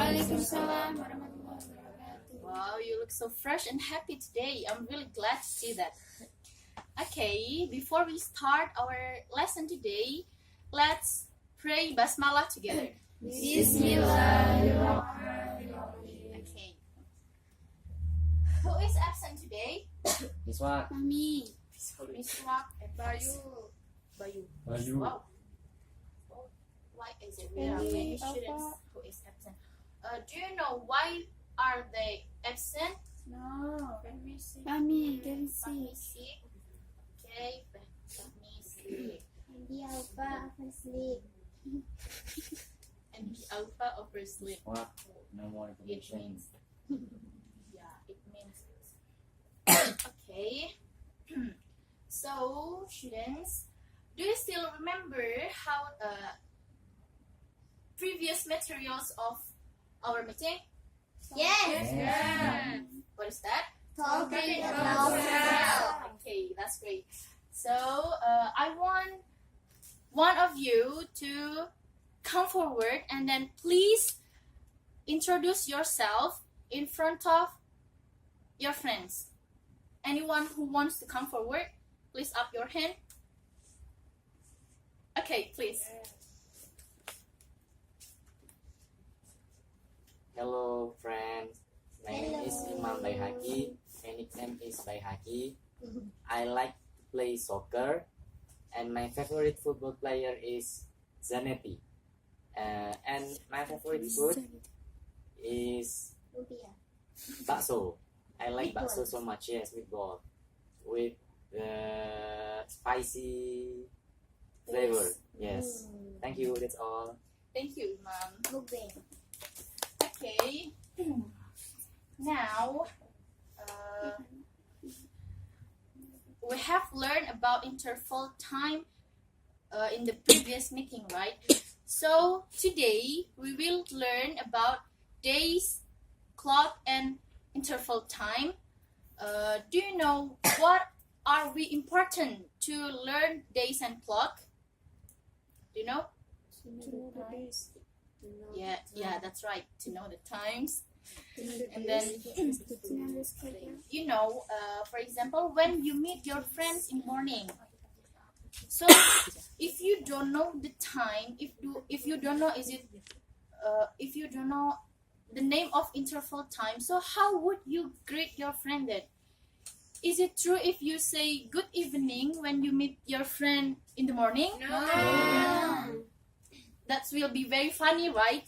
Waalaikumsalam warahmatullahi wabarakatuh. Wow, you look so fresh and happy today. I'm really glad to see that. Okay, before we start our lesson today, let's pray Basmalah together. Bismillahirrahmanirrahim. Okay. Who is absent today? Miswak. Mami. Miswak and Bayu. Bayu. Wow. Why is it there are many students who is absent? Do you know why are they absent? No. Mami, Mami, can see. sick. Okay, let me see. Dia lupa sleep. And alpha oversleep. What? No more It information. means, yeah, it means. Okay. So, students, do you still remember how previous materials of our meeting? Yes. Yeah. What is that? Talking about self. Okay, that's great. So, I want one of you to come forward and then please introduce yourself in front of your friends. Anyone who wants to come forward, please up your hand. Okay, please. Hello friends, my name is Imam Baihaki. My nickname is Baihaki. I like to play soccer, and my favorite football player is Zanetti. And my favorite food is bakso. I like bakso so much. Yes, meatball with spicy flavor. Yes. Thank you. That's all. Thank you, Mom. Okay. Now, we have learned about interval time in the previous meeting, right? So today we will learn about days, clock, and interval time. Do you know what are we important to learn days and clock? Do you know? Yeah, that's right. To know the times. And then, you know, for example, when you meet your friends in the morning. So, if you don't know the time, if you don't know if you don't know the name of interval time, so how would you greet your friend then? Is it true if you say good evening when you meet your friend in the morning? No. That will be very funny, right?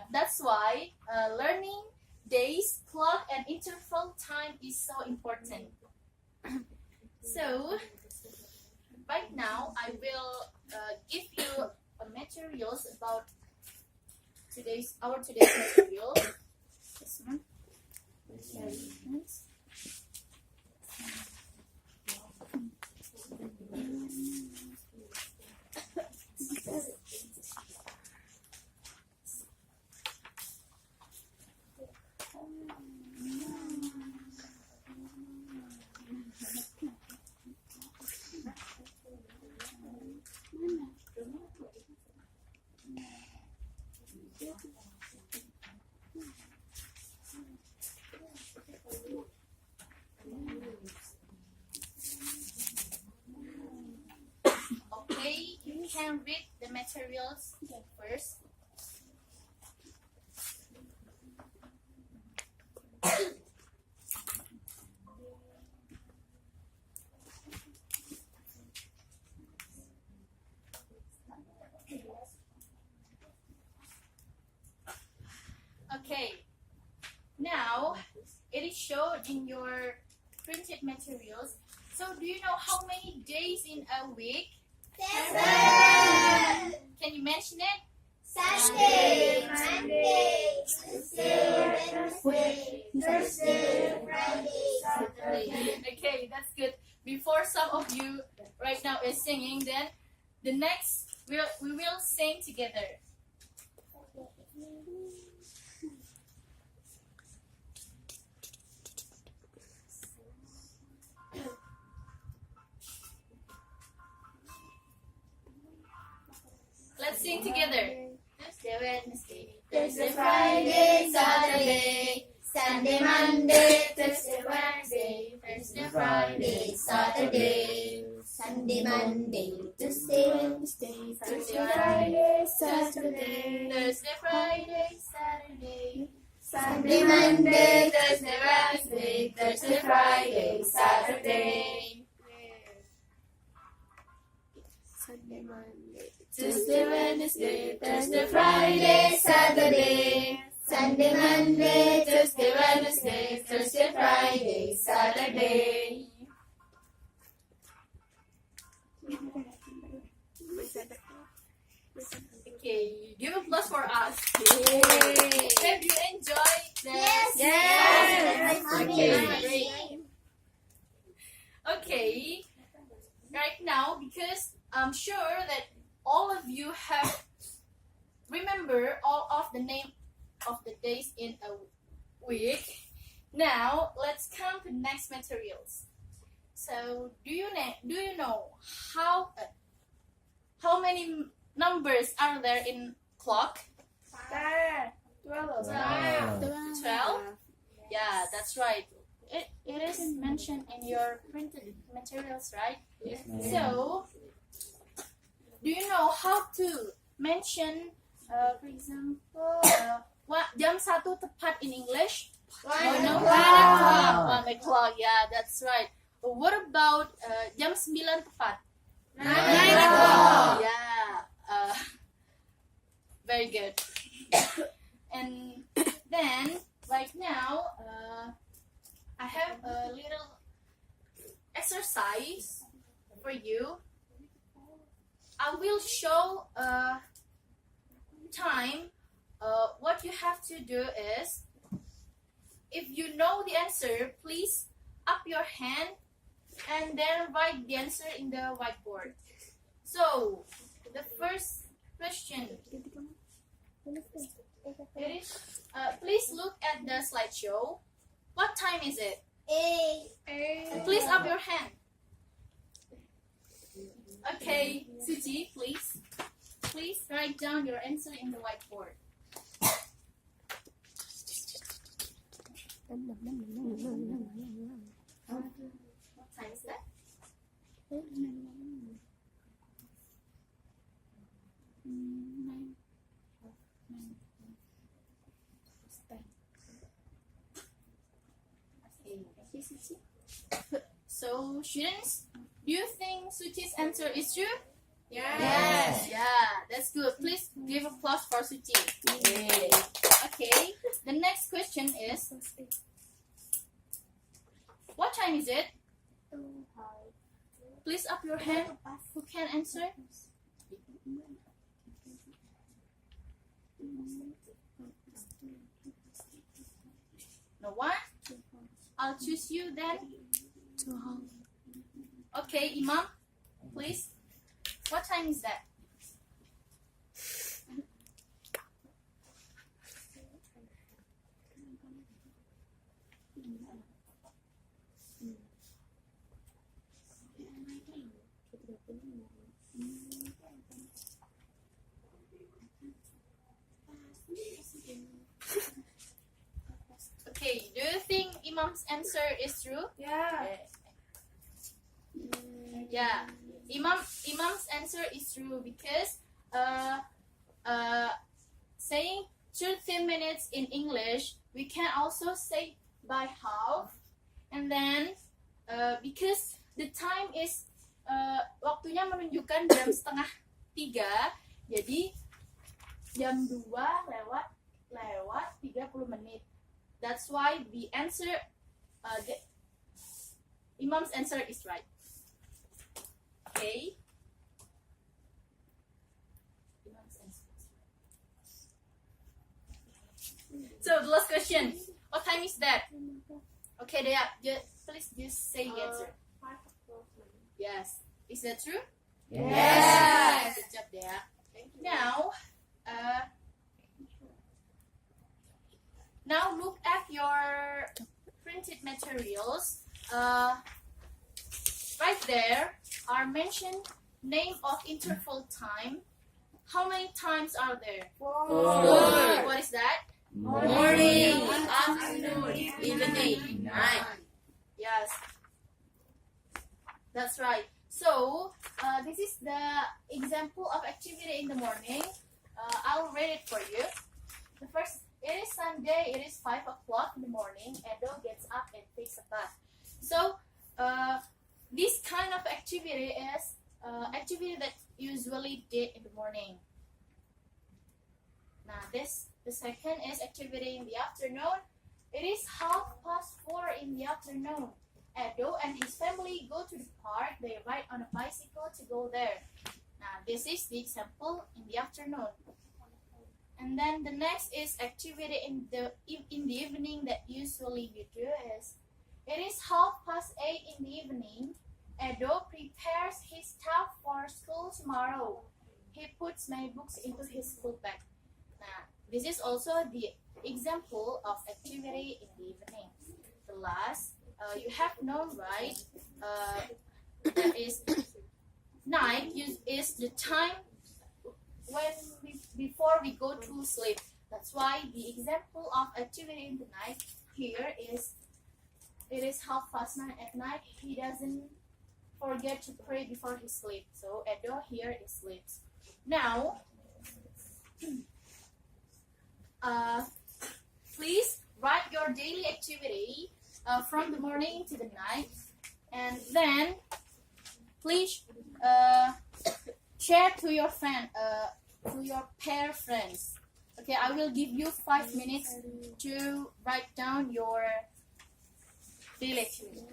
That's why learning days, clock, and interval time is so important. So, right now I will give you materials about our today's material. This one. Okay, you can read the materials first. Okay, now it is shown in your printed materials. So do you know how many days in a week? 7. Can you mention it? Sunday, Monday, Tuesday, Wednesday, Thursday, Friday, Saturday. Okay, that's good. Before some of you right now is singing, then the next we will sing together. Let's sing together. Tuesday, Wednesday, Thursday, Friday, Sunday, Monday, Tuesday, Wednesday, Thursday, Friday, Saturday. Sunday, Monday, Tuesday, Wednesday, Thursday, Friday, Saturday. Thursday, Friday, Saturday. Sunday, Monday, Tuesday, Wednesday, Thursday, Friday, Saturday. Sunday, Monday, Tuesday, Wednesday, Thursday, Friday, Saturday. Sunday, Monday, Tuesday, Wednesday, Thursday, Friday, Saturday. Okay, give applause for us. Have you enjoyed this? Yes. Okay. Okay. Right now, because I'm sure that all of you have remember all of the name of the days in a week. Now let's come to next materials. So do you know how many numbers are there in clock? 12. 12? Yeah, that's right. It is mentioned in your printed materials, right? Yes, ma'am. So, do you know how to mention, for example, jam 1 tepat in English? No, 1 o'clock. Yeah, that's right. What about jam 9 tepat? 9 o'clock. Yeah. Very good. And then, right now, I have a little exercise for you. I will show time. What you have to do is, if you know the answer, please up your hand and then write the answer in the whiteboard. So, the first question is, please look at the slideshow. What time is it? 8. Please up your hand. Okay, Suji, please. Please write down your answer in the whiteboard. What time is that? Okay, Suji. So, students, do you think Suji's answer is true? Yes. Yeah, that's good. Please give applause for Suji. Yay. Okay, the next question is, what time is it? Please up your hand. Who can answer? No one? I'll choose you then. Okay, Imam, please. What time is that? Okay, do you think Imam's answer is true? Yeah. Yeah, Imam's answer is true because saying 30 minutes in English, we can also say by half, and then because the time is waktunya menunjukkan jam 2:30, jadi jam 2 lewat 30 menit. That's why the answer, Imam's answer is right. Okay. So the last question. What time is that? Okay, Dea, please just say the answer. 5 o'clock. Yes. Is that true? Yes. Good job, Dea. Now look at your printed materials. Right there are mentioned name of interval time. How many times are there? 4. What is that? Morning, Afternoon. evening, night. Yes, that's right. So, this is the example of activity in the morning. I'll read it for you. The first, it is Sunday, it is 5 o'clock in the morning, Edo gets up and takes a bath. So, this kind of activity is activity that usually did in the morning. Now, the second is activity in the afternoon. It is 4:30 in the afternoon. Edo and his family go to the park. They ride on a bicycle to go there. Now, this is the example in the afternoon. And then the next is activity in the evening that usually we do is, it is 8:30 in the evening. Edo prepares his stuff for school tomorrow. He puts my books into his school bag. Now, this is also the example of activity in the evening. The last, you have known, right? That is, night is the time before we go to sleep. That's why the example of activity in the night here is, it is 9:30 at night. He doesn't forget to pray before he sleeps. So Edo here is sleeps. Now, please write your daily activity from the morning to the night, and then please share to your pair friends. Okay, I will give you 5 minutes to write down your daily activity.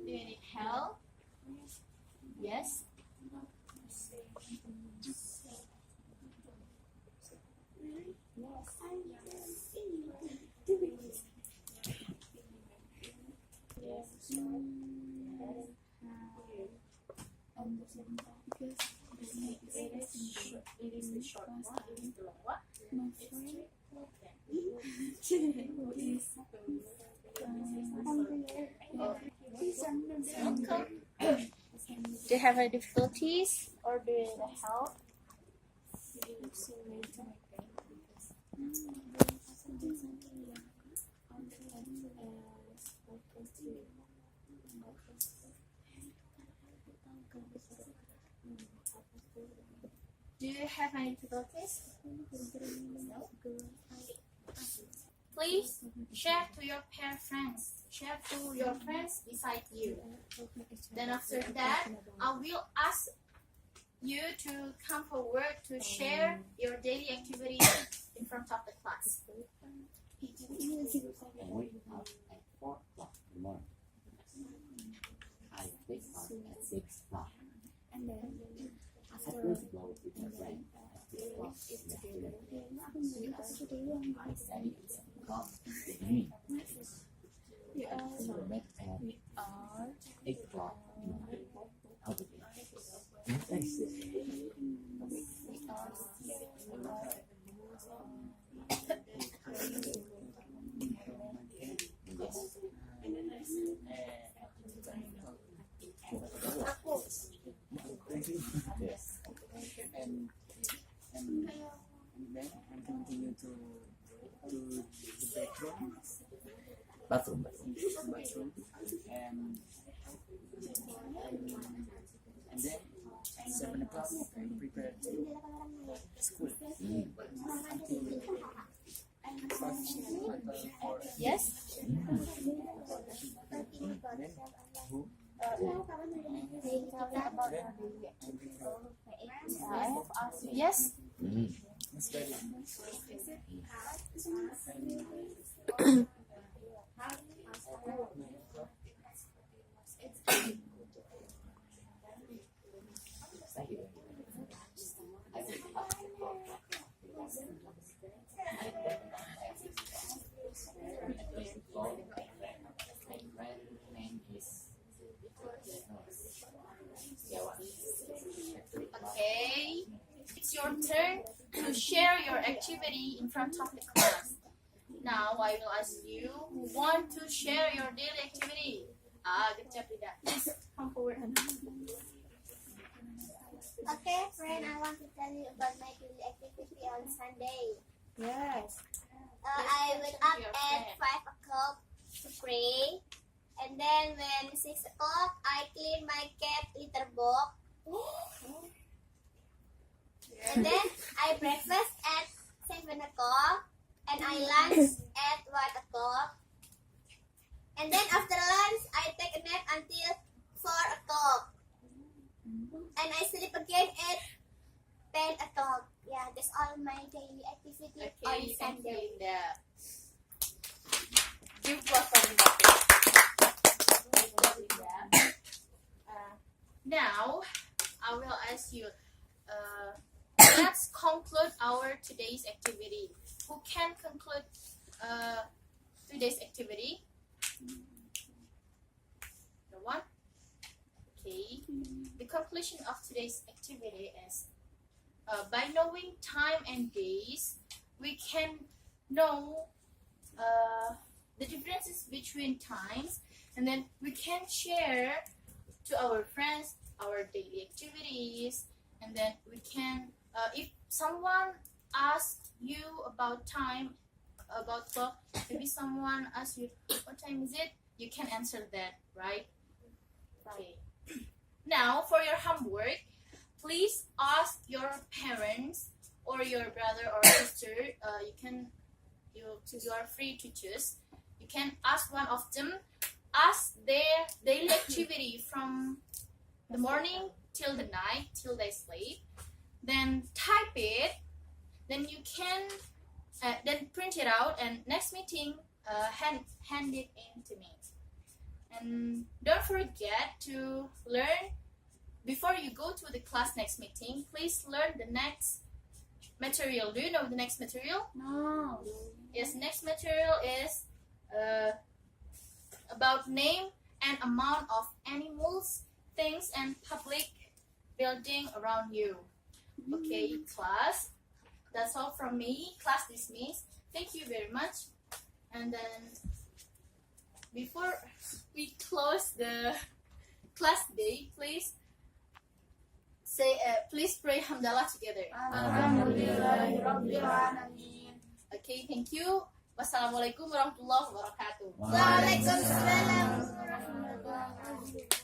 Do you need help? Yes? It is the short one, it is the long one. Do you have any difficulties or do you need help? Do you have any difficulties? No? Please share to your pair friends. Share to your friends beside you. Then after that, I will ask you to come forward to share your daily activity in front of the class. I wake up at 4 o'clock in the morning. I wake up at 6 o'clock. I play football with my friend at 6 o'clock in the afternoon. I study at 7 o'clock in the evening. I go to bed at 8 o'clock in the night. How do Yes. And then I continue to the Bathroom. bathroom, and then 7 o'clock I prepare to school until 4. Yes? Yes? Study. Thank you. I wake up at 4 o'clock. My friend name is Okay. It's your turn to share your activity in front of the class. Now I will ask you who want to share your daily activity. Good job, Rida. Please come forward. Okay, friend, I want to tell you about my daily activity on Sunday. Yes. I wake up at 5 o'clock to pray. And then when 6 o'clock, I clean my cat litter box. And then I breakfast at 7 o'clock. And I lunch at 1 o'clock. And then after lunch, I take a nap until 4 o'clock. And I sleep again at 10 o'clock. Yeah, that's all my daily activity on Okay, thank you, Sunday. Linda. Give applause for Linda. Now, I will ask you, let's conclude our today's activity. Who can conclude today's activity? No one? Okay. The conclusion of today's activity is by knowing time and days, we can know the differences between times, and then we can share to our friends our daily activities, and then we can, if someone asks you about time, about clock, maybe someone asks you what time is it, you can answer that, right? Okay. Now for your homework, please ask your parents or your brother or sister. You are free to choose. You can ask one of them. Ask their daily activity from the morning till the night, till they sleep. Then type it. Then you can then print it out, and next meeting hand it in to me. And don't forget to learn before you go to the class next meeting. Please learn the next material. Do you know the next material? No. Yes, next material is about name and amount of animals, things, and public building around you. Okay, class. That's all from me. Class dismissed. Thank you very much. And then before we close the class day, please pray Hamdalah together. Alhamdulillahirrabbilalamin. Okay, thank you. Wassalamualaikum warahmatullahi wabarakatuh. Waalaikumsalam warahmatullahi wabarakatuh.